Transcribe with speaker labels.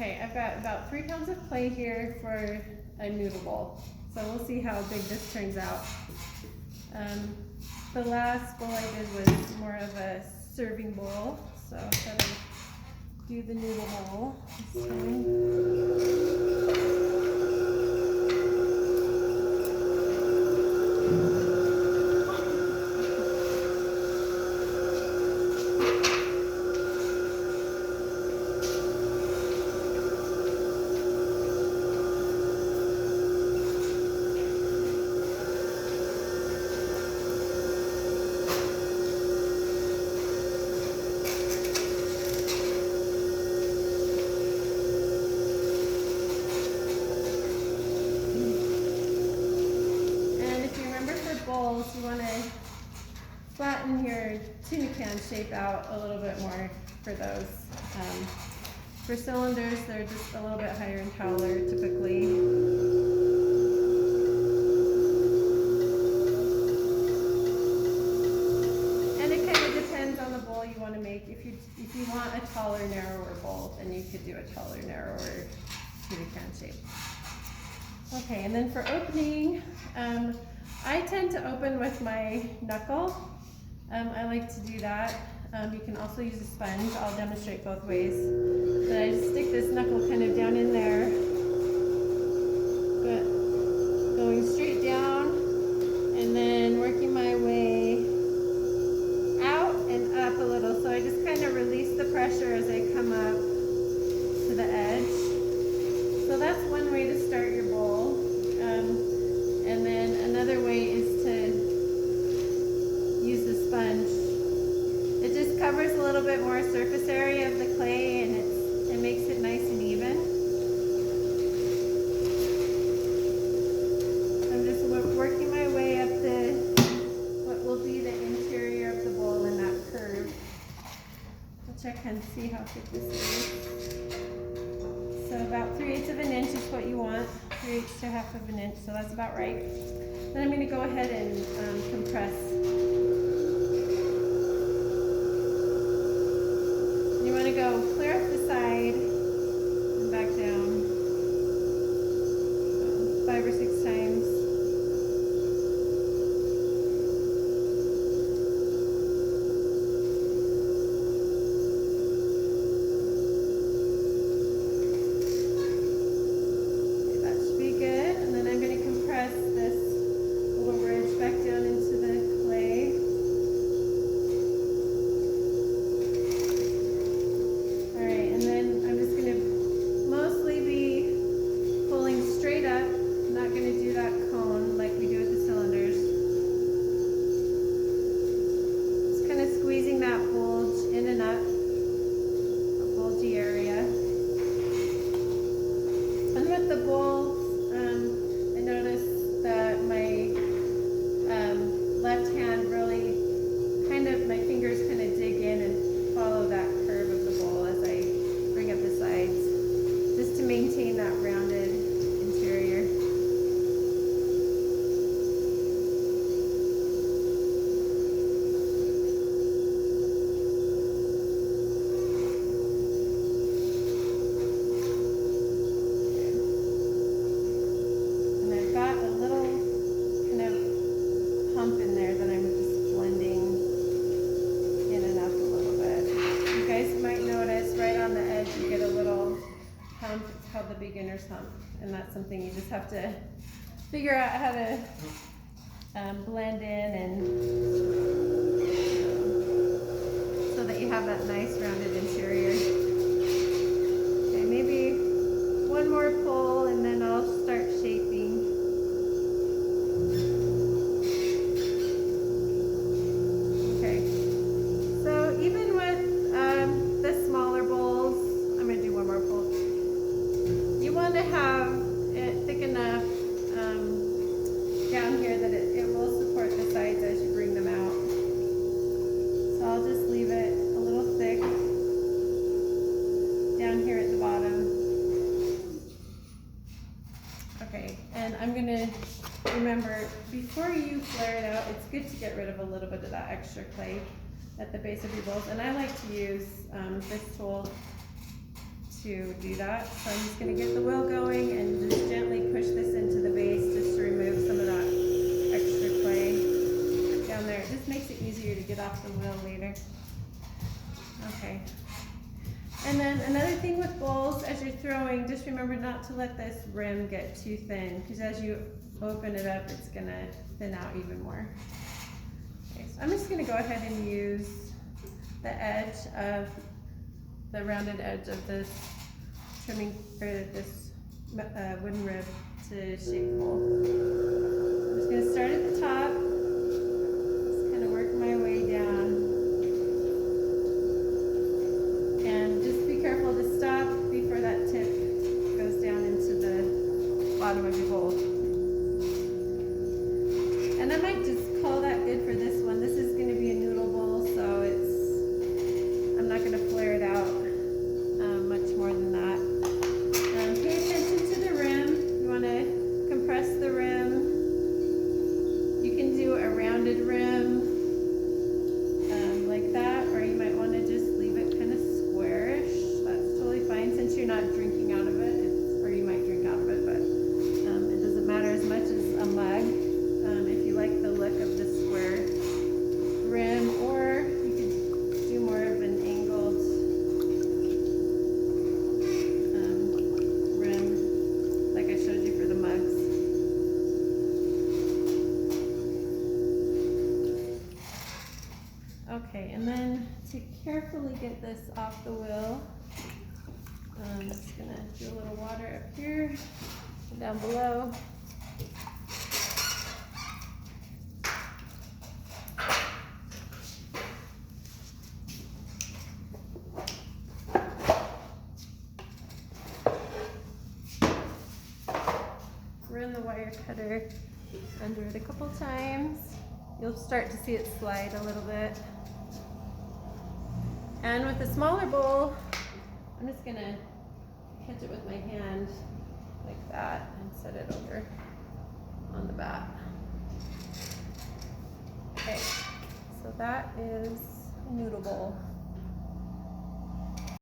Speaker 1: Okay, I've got about 3 pounds of clay here for a noodle bowl. So we'll see how big this turns out. The last bowl I did was more of a serving bowl, so I'll try to do the noodle bowl this time. Bowls, you want to flatten your tuna can shape out a little bit more for those. For cylinders, they're just a little bit higher and taller typically. And it kind of depends on the bowl you want to make. If you want a taller, narrower bowl, then you could do a taller, narrower tuna can shape. Okay, and then for opening, I tend to open with my knuckle. I like to do that. You can also use a sponge. I'll demonstrate both ways. But I just stick this knuckle kind of down in there, but going straight down, and then working my way out and up a little. So I just kind of release the pressure as I come up to the edge. So that's one way to start your bowl. And then another way is to use the sponge. It just covers a little bit more surface area of the clay, and it makes it nice and even. I'm just working my way up what will be the interior of the bowl in that curve. I'll check and see how thick this is. So about 3/8 of an inch is what you want. 3/8 to 1/2 of an inch, so that's about right. Then I'm going to go ahead and compress. You want to go clear up the side and back down 5 or 6 times. Beginner's hump, and that's something you just have to figure out how to blend in, and so that you have that nice rounded interior. Okay, maybe one more pull and then I'll start shaping. Okay, so even with the smaller bowls, I'm going to do one more pull. You want to have it thick enough down here that it will support the sides as you bring them out. So I'll just leave it a little thick down here at the bottom. Okay, and I'm going to remember, before you flare it out, it's good to get rid of a little bit of that extra clay at the base of your bowls. And I like to use this tool to do that. So I'm just gonna get the wheel going and just gently push this into the base just to remove some of that extra clay down there. It just makes it easier to get off the wheel later. Okay. And then another thing with bowls, as you're throwing, just remember not to let this rim get too thin, because as you open it up, it's gonna thin out even more. Okay, so I'm just gonna go ahead and use the edge of the rounded edge of this trimming, or this wooden rib to shape the bowl. I'm just gonna start at the top, just kind of work my way down. And just be careful to stop before that tip goes down into the bottom of your bowl. And I might just call that good for this one. This is gonna be a noodle bowl, so I'm not gonna flare it out much more than that. Pay attention to the rim. You wanna compress the rim. You can do a rounded rim like that, or you might wanna just leave it kind of squarish. That's totally fine since you're not drinking out of it, or you might drink out of it, but it doesn't matter as much as a mug. If you like the look of the square rim, or you could do more of an angled rim like I showed you for the mugs. Okay, and then to carefully get this off the wheel, I'm just gonna do a little water up here and down below. Run the wire cutter under it a couple times. You'll start to see it slide a little bit. And with a smaller bowl, I'm just gonna catch it with my hand like that and set it over on the bat. Okay, so that is a noodle bowl.